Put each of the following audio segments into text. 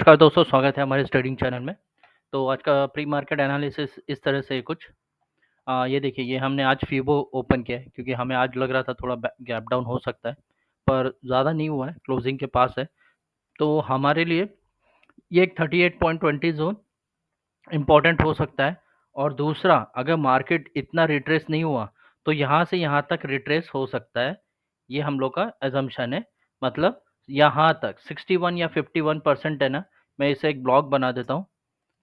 नमस्कार दोस्तों, स्वागत है हमारे ट्रेडिंग चैनल में। तो आज का प्री मार्केट एनालिसिस इस तरह से कुछ ये देखिए, ये हमने आज फीबो ओपन किया है क्योंकि हमें आज लग रहा था थोड़ा गैप डाउन हो सकता है, पर ज़्यादा नहीं हुआ है, क्लोजिंग के पास है। तो हमारे लिए ये एक 38.20 जोन इम्पोर्टेंट हो सकता है। और दूसरा, अगर मार्केट इतना रिट्रेस नहीं हुआ तो यहाँ से यहाँ तक रिट्रेस हो सकता है। ये हम लोग का एजम्पशन है। मतलब यहाँ तक 61 या 51% है ना। मैं इसे एक ब्लॉक बना देता हूँ,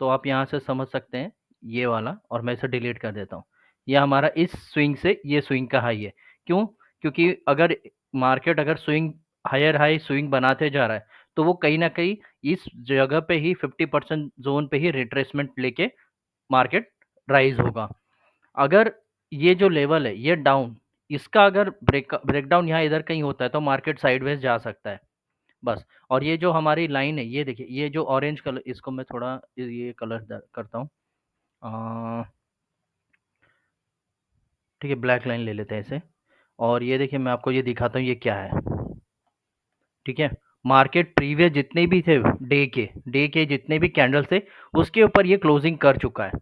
तो आप यहाँ से समझ सकते हैं ये वाला, और मैं इसे डिलीट कर देता हूँ। ये हमारा इस स्विंग से ये स्विंग का हाई है। क्यों? क्योंकि अगर मार्केट अगर स्विंग हायर हाई स्विंग बनाते जा रहा है तो वो कहीं ना कहीं इस जगह पे ही 50% जोन पे ही रिट्रेसमेंट लेके मार्केट राइज होगा। अगर ये जो लेवल है ये डाउन, इसका अगर ब्रेकडाउन यहाँ इधर कहीं होता है तो मार्केट साइडवेज जा सकता है बस। और ये जो हमारी लाइन है, ये देखिए, ये जो ऑरेंज कलर, इसको मैं थोड़ा ये कलर करता हूँ। ठीक है, ब्लैक लाइन ले लेते हैं इसे। और ये देखिए, मैं आपको ये दिखाता हूँ ये क्या है। ठीक है, मार्केट प्रीवियस जितने भी थे डे के जितने भी कैंडल थे उसके ऊपर ये क्लोजिंग कर चुका है।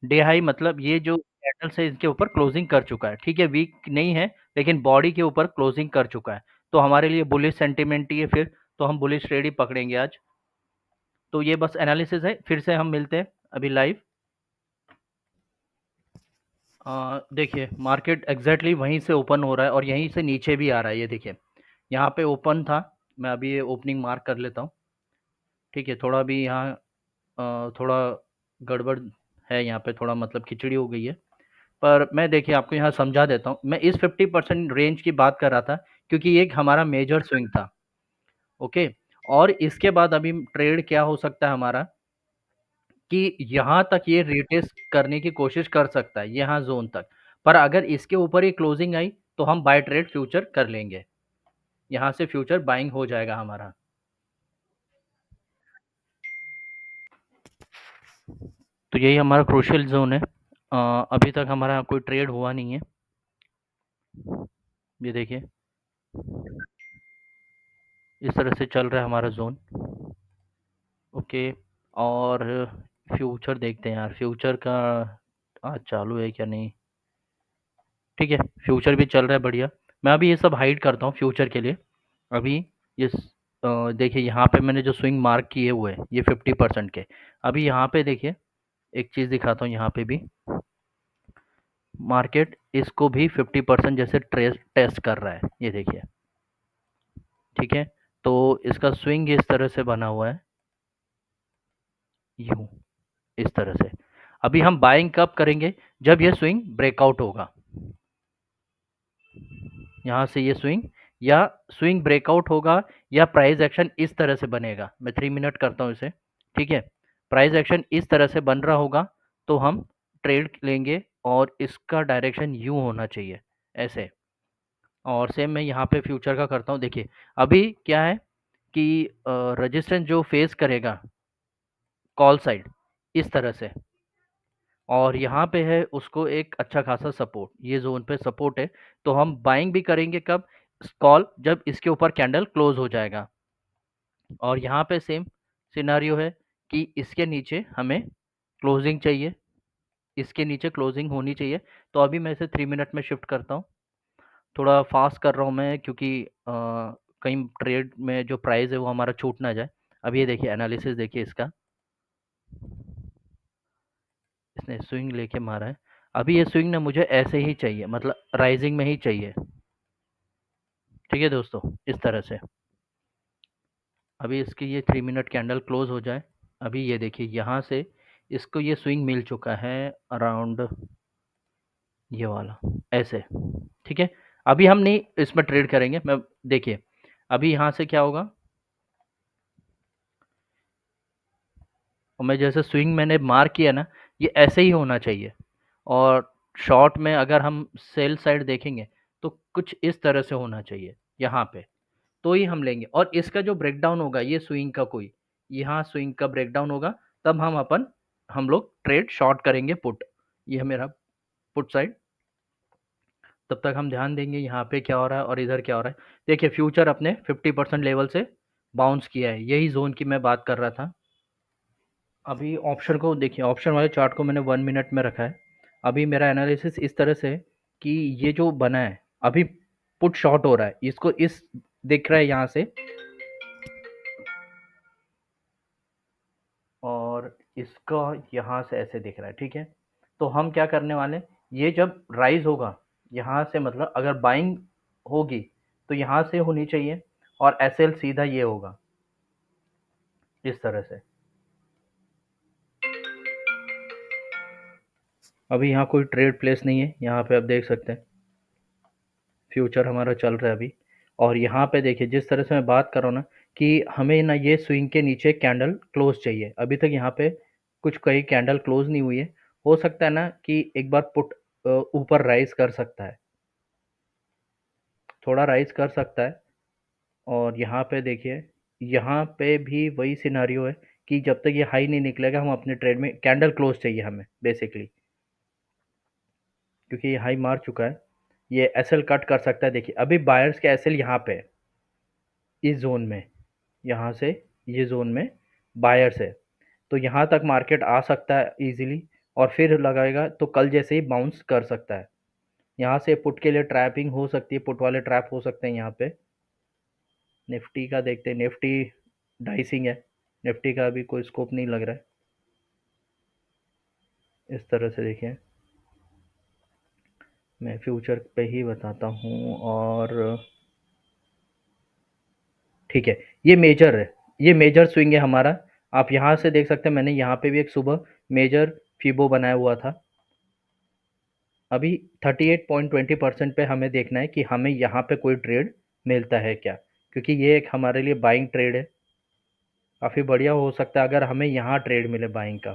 डे हाई मतलब ये जो कैंडल्स है इसके ऊपर क्लोजिंग कर चुका है। ठीक है, वीक नहीं है लेकिन बॉडी के ऊपर क्लोजिंग कर चुका है। तो हमारे लिए बुलिश सेंटिमेंट ही है फिर। तो हम बुलिश ट्रेड ही पकड़ेंगे आज। तो ये बस एनालिसिस है, फिर से हम मिलते हैं अभी लाइव। देखिए, मार्केट एग्जैक्टली वहीं से ओपन हो रहा है और यहीं से नीचे भी आ रहा है। ये देखिए, यहाँ पे ओपन था। मैं अभी ये ओपनिंग मार्क कर लेता हूँ। ठीक है, थोड़ा भी यहाँ थोड़ा गड़बड़ है, यहाँ पे थोड़ा मतलब खिचड़ी हो गई है। पर मैं देखिए आपको यहाँ समझा देता हूँ। मैं इस 50% रेंज की बात कर रहा था क्योंकि ये एक हमारा मेजर स्विंग था। ओके, और इसके बाद अभी ट्रेड क्या हो सकता है हमारा, कि यहाँ तक ये रिटेस्ट करने की कोशिश कर सकता है, यहाँ ज़ोन तक। पर अगर इसके ऊपर ही क्लोजिंग आई तो हम बाय ट्रेड फ्यूचर कर लेंगे। यहाँ से फ्यूचर बाइंग हो जाएगा हमारा। तो यही हमारा क्रूशियल ज़ोन है। अभी तक हमारा कोई ट्रेड हुआ नहीं है। ये देखिए, इस तरह से चल रहा है हमारा ज़ोन। ओके, और फ्यूचर देखते हैं यार, फ्यूचर का आज चालू है क्या नहीं। ठीक है, फ्यूचर भी चल रहा है बढ़िया। मैं अभी ये सब हाइड करता हूँ फ्यूचर के लिए। अभी ये देखिए, यहाँ पे मैंने जो स्विंग मार्क किए हुए हैं ये 50% के। अभी यहाँ पे देखिए, एक चीज़ दिखाता हूँ, यहाँ पे भी मार्केट इसको भी 50% जैसे टेस्ट कर रहा है। ये देखिए, ठीक है। तो इसका स्विंग इस तरह से बना हुआ है, यूं, इस तरह से। अभी हम बाइंग कब करेंगे? जब ये स्विंग ब्रेकआउट होगा। यहाँ से ये स्विंग, या स्विंग ब्रेकआउट होगा, या प्राइस एक्शन इस तरह से बनेगा। मैं 3 मिनट करता हूँ इसे। ठीक है, प्राइस एक्शन इस तरह से बन रहा होगा तो हम ट्रेड लेंगे, और इसका डायरेक्शन यूं होना चाहिए, ऐसे। और सेम मैं यहाँ पे फ्यूचर का करता हूँ। देखिए, अभी क्या है कि रजिस्टेंस जो फेस करेगा कॉल साइड इस तरह से, और यहाँ पे है उसको एक अच्छा खासा सपोर्ट, ये जोन पे सपोर्ट है। तो हम बाइंग भी करेंगे कब? कॉल जब इसके ऊपर कैंडल क्लोज हो जाएगा। और यहाँ पे सेम सिनारियो है कि इसके नीचे हमें क्लोजिंग चाहिए, इसके नीचे क्लोजिंग होनी चाहिए। तो अभी मैं इसे 3 मिनट में शिफ्ट करता हूँ। थोड़ा फास्ट कर रहा हूँ मैं क्योंकि कहीं ट्रेड में जो प्राइस है वो हमारा छूट ना जाए। अब ये देखिए, एनालिसिस देखिए इसका, इसने स्विंग लेके मारा है। अभी ये स्विंग ना मुझे ऐसे ही चाहिए, मतलब राइजिंग में ही चाहिए। ठीक है दोस्तों, इस तरह से। अभी इसकी ये 3 मिनट कैंडल क्लोज हो जाए। अभी ये देखिए, यहाँ से इसको ये स्विंग मिल चुका है अराउंड ये वाला, ऐसे। ठीक है, अभी हम नहीं इसमें ट्रेड करेंगे। मैं देखिए, अभी यहाँ से क्या होगा, और मैं जैसे स्विंग मैंने मार्क किया ना, ये ऐसे ही होना चाहिए। और शॉर्ट में अगर हम सेल साइड देखेंगे तो कुछ इस तरह से होना चाहिए यहाँ पे, तो ही हम लेंगे। और इसका जो ब्रेकडाउन होगा ये स्विंग का, कोई यहाँ स्विंग का ब्रेकडाउन होगा, तब हम लोग ट्रेड शॉर्ट करेंगे पुट। ये है मेरा पुट साइड। तब तक हम ध्यान देंगे यहाँ पे क्या हो रहा है और इधर क्या हो रहा है। देखिए, फ्यूचर अपने 50% लेवल से बाउंस किया है, यही ज़ोन की मैं बात कर रहा था। अभी ऑप्शन को देखिए, ऑप्शन वाले चार्ट को मैंने 1 मिनट में रखा है। अभी मेरा एनालिसिस इस तरह से है कि ये जो बना है, अभी पुट शॉर्ट हो रहा है, इसको इस दिख रहा है यहाँ से, और इसका यहाँ से ऐसे दिख रहा है, ठीक है? तो हम क्या करने वाले हैं, ये जब राइज़ होगा, यहाँ से मतलब अगर बाइंग होगी, तो यहाँ से होनी चाहिए और एसएल सीधा ये होगा, इस तरह से। अभी यहाँ कोई ट्रेड प्लेस नहीं है, यहाँ पे आप देख सकते हैं, फ्यूचर हमारा चल रहा है अभी। और यहाँ पे देखिए, जिस तरह से मैं बात कर रहा हूँ ना, कि हमें ना ये स्विंग के नीचे कैंडल क्लोज चाहिए। अभी तक यहाँ पे कुछ कई कैंडल क्लोज नहीं हुई है। हो सकता है ना कि एक बार पुट ऊपर राइज कर सकता है, थोड़ा राइज कर सकता है। और यहाँ पे देखिए, यहाँ पे भी वही सिनारियो है कि जब तक ये हाई नहीं निकलेगा, हम अपने ट्रेड में कैंडल क्लोज चाहिए हमें बेसिकली, क्योंकि ये हाई मार चुका है। ये एसएल कट कर सकता है। देखिए अभी बायर्स के एसएल यहाँ पे है, इस जोन में, यहाँ से ये जोन में बायर्स है। तो यहाँ तक मार्केट आ सकता है इजीली, और फिर लगाएगा तो कल जैसे ही बाउंस कर सकता है। यहाँ से पुट के लिए ट्रैपिंग हो सकती है, पुट वाले ट्रैप हो सकते हैं यहाँ पे। निफ्टी का देखते हैं, निफ्टी डाइसिंग है, निफ्टी का अभी कोई स्कोप नहीं लग रहा है। इस तरह से देखिए, मैं फ्यूचर पे ही बताता हूँ। और ठीक है, ये मेजर है, ये मेजर स्विंग है हमारा। आप यहाँ से देख सकते हैं, मैंने यहाँ पे भी एक सुबह मेजर फीबो बनाया हुआ था। अभी 38.20% पे हमें देखना है कि हमें यहाँ पे कोई ट्रेड मिलता है क्या, क्योंकि ये एक हमारे लिए बाइंग ट्रेड है। काफ़ी बढ़िया हो सकता है अगर हमें यहाँ ट्रेड मिले बाइंग का।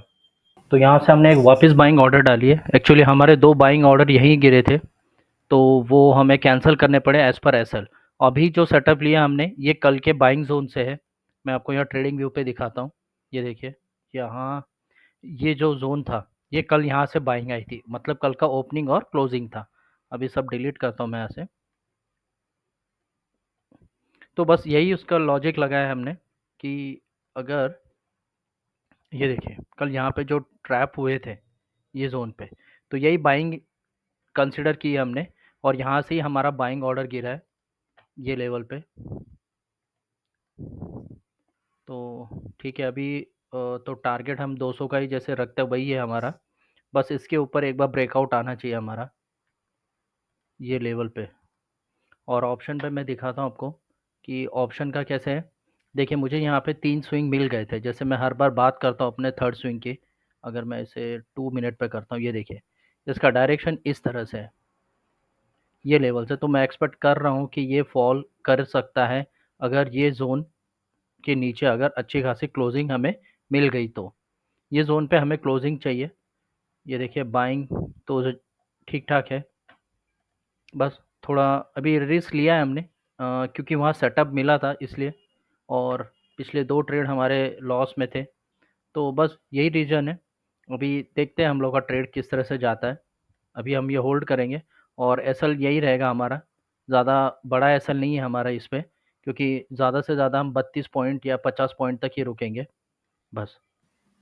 तो यहाँ से हमने एक वापस बाइंग ऑर्डर डाली है। एक्चुअली हमारे 2 बाइंग ऑर्डर यहीं गिरे थे, तो वो हमें कैंसल करने पड़े एज़ पर एसएल। अभी जो सेटअप लिया हमने, ये कल के बाइंग ज़ोन से है। मैं आपको यहाँ ट्रेडिंग व्यू पे दिखाता हूँ। ये देखिए, यहाँ ये जो ज़ोन था, ये कल यहाँ से बाइंग आई थी, मतलब कल का ओपनिंग और क्लोजिंग था। अभी सब डिलीट करता हूँ मैं यहाँ से। तो बस यही उसका लॉजिक लगाया है हमने कि अगर ये देखिए, कल यहाँ पे जो ट्रैप हुए थे ये ज़ोन पे, तो यही बाइंग कंसिडर की है हमने, और यहाँ से ही हमारा बाइंग ऑर्डर गिरा है ये लेवल पे। तो ठीक है, अभी तो टारगेट हम 200 का ही जैसे रखते हैं, वही है हमारा। बस इसके ऊपर एक बार ब्रेकआउट आना चाहिए हमारा, ये लेवल पे। और ऑप्शन पे मैं दिखाता हूँ आपको कि ऑप्शन का कैसे है। देखिए मुझे यहाँ पे 3 स्विंग मिल गए थे, जैसे मैं हर बार बात करता हूँ अपने थर्ड स्विंग की। अगर मैं इसे 2 मिनट पे करता हूँ, ये देखिए, इसका डायरेक्शन इस तरह से है, ये लेवल से। तो मैं एक्सपेक्ट कर रहा हूँ कि ये फॉल कर सकता है, अगर ये ज़ोन के नीचे अगर अच्छी खासी क्लोजिंग हमें मिल गई तो। ये ज़ोन पे हमें क्लोजिंग चाहिए। ये देखिए बाइंग तो ठीक ठाक है, बस थोड़ा अभी रिस्क लिया है हमने, क्योंकि वहाँ सेटअप मिला था इसलिए, और पिछले 2 ट्रेड हमारे लॉस में थे। तो बस यही रीज़न है। अभी देखते हैं हम लोग का ट्रेड किस तरह से जाता है। अभी हम ये होल्ड करेंगे, और एसएल यही रहेगा हमारा। ज़्यादा बड़ा एसएल नहीं है हमारा इस पे, क्योंकि ज़्यादा से ज़्यादा हम 32 पॉइंट या 50 पॉइंट तक ही रुकेंगे बस।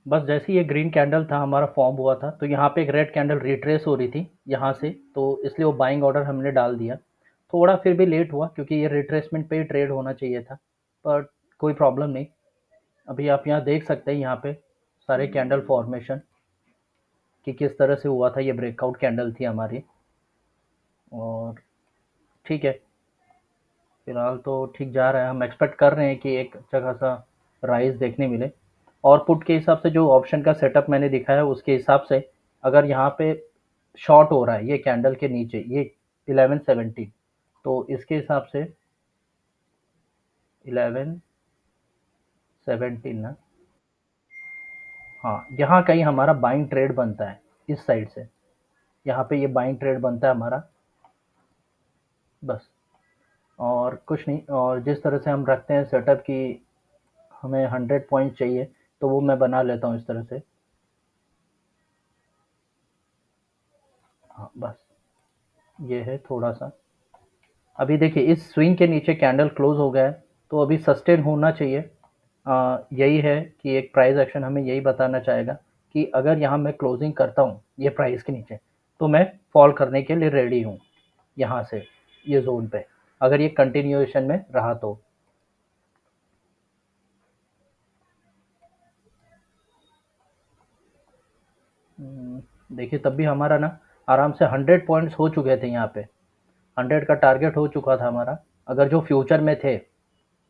बस जैसे ही ये ग्रीन कैंडल था हमारा फॉर्म हुआ था, तो यहाँ पे एक रेड कैंडल रिट्रेस हो रही थी यहाँ से, तो इसलिए वो बाइंग ऑर्डर हमने डाल दिया। थोड़ा फिर भी लेट हुआ, क्योंकि ये रिट्रेसमेंट पे ही ट्रेड होना चाहिए था, पर कोई प्रॉब्लम नहीं। अभी आप यहाँ देख सकते हैं, यहाँ पे सारे कैंडल फॉर्मेशन कि किस तरह से हुआ था। ये ब्रेकआउट कैंडल थी हमारी, और ठीक है, फिलहाल तो ठीक जा रहा है। हम एक्सपेक्ट कर रहे हैं कि एक अच्छा खासा राइज देखने मिले। और पुट के हिसाब से जो ऑप्शन का सेटअप मैंने दिखाया, उसके हिसाब से अगर यहाँ पे शॉर्ट हो रहा है ये कैंडल के नीचे, ये 1170, तो इसके हिसाब से 1117 ना, हाँ, यहाँ कहीं हमारा बाइंग ट्रेड बनता है इस साइड से। यहाँ पे ये बाइंग ट्रेड बनता है हमारा, बस, और कुछ नहीं। और जिस तरह से हम रखते हैं सेटअप की, हमें 100 पॉइंट चाहिए, तो वो मैं बना लेता हूँ इस तरह से। हाँ बस, ये है थोड़ा सा। अभी देखिए इस स्विंग के नीचे कैंडल क्लोज हो गया है, तो अभी सस्टेन होना चाहिए। यही है कि एक प्राइस एक्शन हमें यही बताना चाहेगा कि अगर यहाँ मैं क्लोजिंग करता हूँ ये प्राइस के नीचे, तो मैं फॉल करने के लिए रेडी हूँ यहाँ से, ये ज़ोन पे, अगर ये कंटिन्यूएशन में रहा तो। देखिए तब भी हमारा ना आराम से 100 पॉइंट्स हो चुके थे यहाँ पे, 100 का टारगेट हो चुका था हमारा। अगर जो फ्यूचर में थे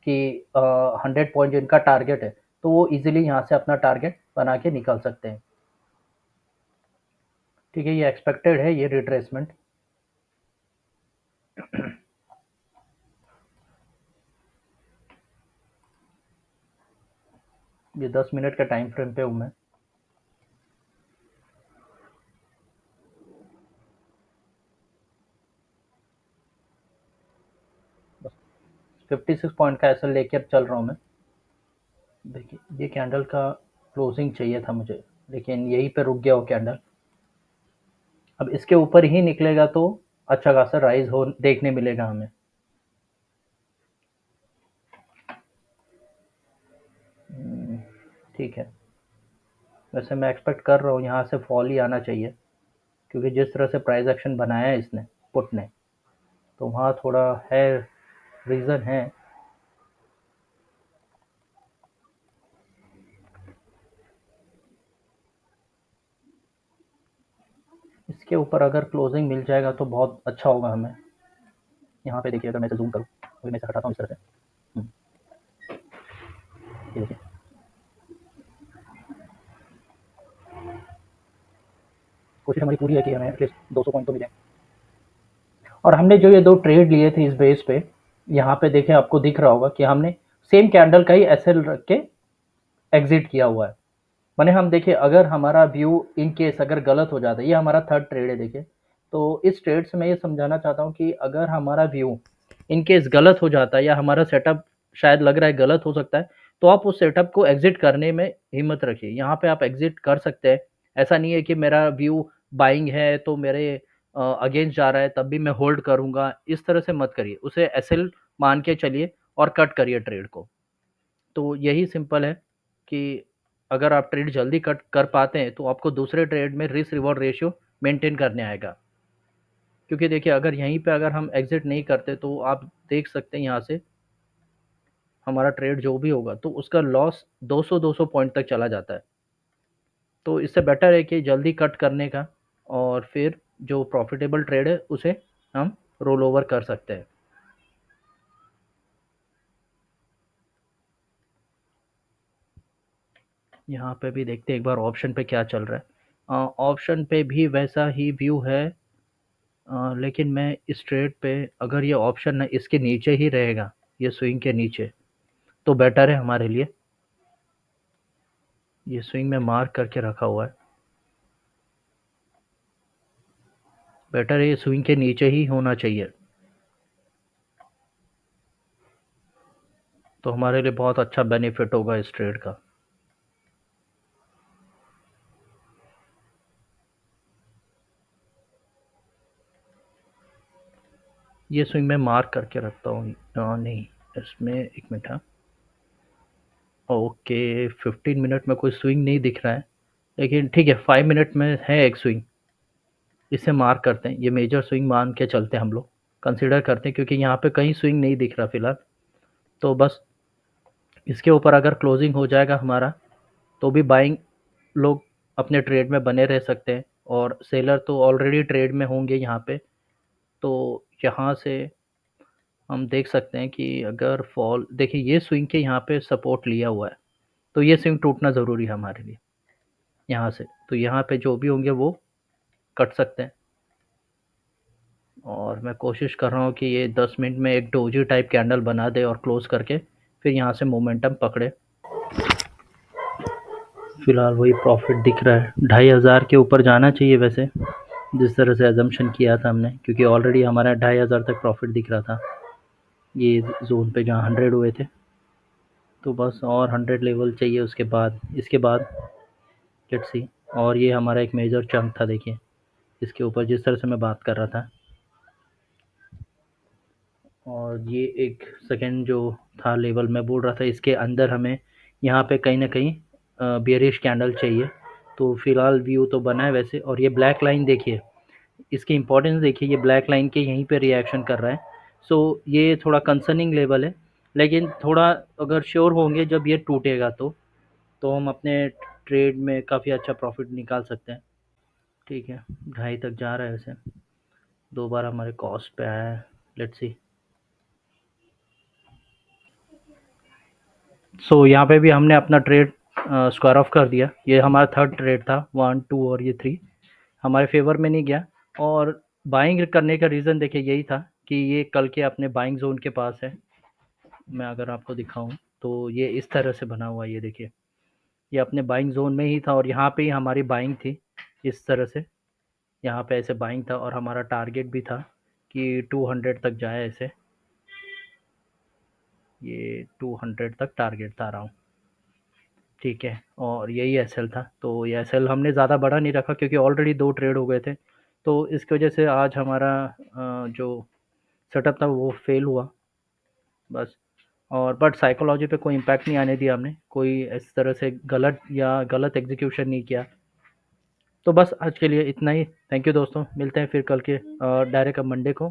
कि 100 पॉइंट जिनका टारगेट है, तो वो इजीली यहाँ से अपना टारगेट बना के निकल सकते हैं। ठीक है, ये एक्सपेक्टेड है ये रिट्रेसमेंट। ये 10 मिनट के टाइम फ्रेम पे हूँ मैं। बस 56 पॉइंट का ऐसा लेके अब चल रहा हूँ मैं। देखिए ये कैंडल का क्लोजिंग चाहिए था मुझे, लेकिन यहीं पे रुक गया वो कैंडल। अब इसके ऊपर ही निकलेगा तो अच्छा खासा राइज हो देखने मिलेगा हमें। ठीक है, वैसे मैं एक्सपेक्ट कर रहा हूँ यहाँ से फॉल ही आना चाहिए, क्योंकि जिस तरह से प्राइस एक्शन बनाया है इसने, पुट ने, तो वहाँ थोड़ा है, रीज़न है। इसके ऊपर अगर क्लोजिंग मिल जाएगा तो बहुत अच्छा होगा हमें। यहाँ पे देखिए, अगर मैं इसे ज़ूम करूँ, अभी मैं इसे हटाता हूँ इस तरह से। हुँ, ये देखिए, कोशिश हमारी पूरी है कि हमें एटलीस्ट 200 पॉइंट तो मिले। और हमने जो ये 2 ट्रेड लिए थे इस बेस पे, यहाँ पे देखिए आपको दिख रहा होगा कि हमने सेम कैंडल का ही एसएल रख के एग्ज़िट किया हुआ है। माने हम देखिए, अगर हमारा व्यू इन केस अगर गलत हो जाता है, ये हमारा थर्ड ट्रेड है देखिए, तो इस ट्रेड से मैं ये समझाना चाहता हूँ कि अगर हमारा व्यू इन केस गलत हो जाता है या हमारा सेटअप शायद लग रहा है गलत हो सकता है, तो आप उस सेटअप को एग्जिट करने में हिम्मत रखिए। यहाँ पे आप एग्जिट कर सकते हैं। ऐसा नहीं है कि मेरा व्यू बाइंग है तो मेरे अगेंस्ट जा रहा है तब भी मैं होल्ड करूंगा, इस तरह से मत करिए, उसे एसएल मान के चलिए और कट करिए ट्रेड को। तो यही सिंपल है कि अगर आप ट्रेड जल्दी कट कर पाते हैं तो आपको दूसरे ट्रेड में रिस्क रिवॉर्ड रेशियो मेंटेन करने आएगा। क्योंकि देखिए, अगर यहीं पे अगर हम एग्जिट नहीं करते तो आप देख सकते हैं यहाँ से हमारा ट्रेड जो भी होगा तो उसका लॉस 200-200 पॉइंट तक चला जाता है। तो इससे बेटर है कि जल्दी कट करने का, और फिर जो प्रॉफिटेबल ट्रेड है उसे हम रोल ओवर कर सकते हैं। यहाँ पे भी देखते हैं एक बार ऑप्शन पे क्या चल रहा है। ऑप्शन पे भी वैसा ही व्यू है। लेकिन मैं इस ट्रेड पे, अगर ये ऑप्शन ना इसके नीचे ही रहेगा, ये स्विंग के नीचे, तो बेटर है हमारे लिए। ये स्विंग में मार्क करके रखा हुआ है, बेटर है ये स्विंग के नीचे ही होना चाहिए, तो हमारे लिए बहुत अच्छा बेनिफिट होगा इस ट्रेड का। ये स्विंग में मार्क करके रखता हूँ। नहीं, इसमें एक मिनट। हाँ, ओके, 15 मिनट में कोई स्विंग नहीं दिख रहा है, लेकिन ठीक है, 5 मिनट में है एक स्विंग, इसे मार्क करते हैं। ये मेजर स्विंग मान के चलते हैं, हम लोग कंसिडर करते हैं, क्योंकि यहाँ पे कहीं स्विंग नहीं दिख रहा फिलहाल। तो बस इसके ऊपर अगर क्लोजिंग हो जाएगा हमारा, तो भी बाइंग लोग अपने ट्रेड में बने रह सकते हैं, और सेलर तो ऑलरेडी ट्रेड में होंगे यहाँ पे। तो यहाँ से हम देख सकते हैं कि अगर फॉल, देखिए ये स्विंग के यहाँ पे सपोर्ट लिया हुआ है, तो ये स्विंग टूटना ज़रूरी है हमारे लिए यहाँ से। तो यहाँ पे जो भी होंगे वो कट सकते हैं, और मैं कोशिश कर रहा हूँ कि ये 10 मिनट में एक डोजी टाइप कैंडल बना दे और क्लोज करके फिर यहाँ से मोमेंटम पकड़े। फिलहाल वही प्रॉफिट दिख रहा है, 2500 के ऊपर जाना चाहिए वैसे, जिस तरह से एजम्पशन किया था हमने, क्योंकि ऑलरेडी हमारा 2500 तक प्रॉफिट दिख रहा था ये जोन पे जहाँ 100 हुए थे। तो बस और 100 लेवल चाहिए उसके बाद, इसके बाद लेट्स सी। और ये हमारा एक मेजर चंक था देखिए, इसके ऊपर जिस तरह से मैं बात कर रहा था, और ये एक सेकंड जो था लेवल मैं बोल रहा था, इसके अंदर हमें यहाँ पे कहीं ना कहीं बियरिश कैंडल चाहिए। तो फिलहाल व्यू तो बना है वैसे, और ये ब्लैक लाइन देखिए, इसकी इंपॉर्टेंस देखिए, ये ब्लैक लाइन के यहीं पे रिएक्शन कर रहा है। सो ये थोड़ा कंसर्निंग लेवल है, लेकिन थोड़ा अगर श्योर होंगे जब ये टूटेगा तो हम अपने ट्रेड में काफ़ी अच्छा प्रॉफिट निकाल सकते हैं। ठीक है, ढाई तक जा रहा है वैसे, दो बार हमारे कॉस्ट पे आया है। Let's see. सो यहाँ पे भी हमने अपना ट्रेड स्क्वायर ऑफ कर दिया। ये हमारा थर्ड ट्रेड था, वन टू और ये थ्री हमारे फेवर में नहीं गया। और बाइंग करने का रीज़न देखिए यही था कि ये कल के अपने बाइंग जोन के पास है। मैं अगर आपको दिखाऊं तो ये इस तरह से बना हुआ है, ये देखिए, ये अपने बाइंग जोन में ही था और यहाँ पे ही हमारी बाइंग थी। इस तरह से यहाँ पे ऐसे बाइंग था और हमारा टारगेट भी था कि 200 तक जाए ऐसे। ये 200 तक टारगेट था अराउंड। ठीक है, और यही एसएल था। तो ये एसएल हमने ज़्यादा बड़ा नहीं रखा क्योंकि ऑलरेडी दो ट्रेड हो गए थे। तो इसकी वजह से आज हमारा जो सेटअप था वो फेल हुआ बस। और बट साइकोलॉजी पे कोई इम्पैक्ट नहीं आने दिया हमने, कोई इस तरह से गलत एग्जीक्यूशन नहीं किया। तो बस आज के लिए इतना ही। थैंक यू दोस्तों, मिलते हैं फिर कल के डायरेक्ट अब मंडे को।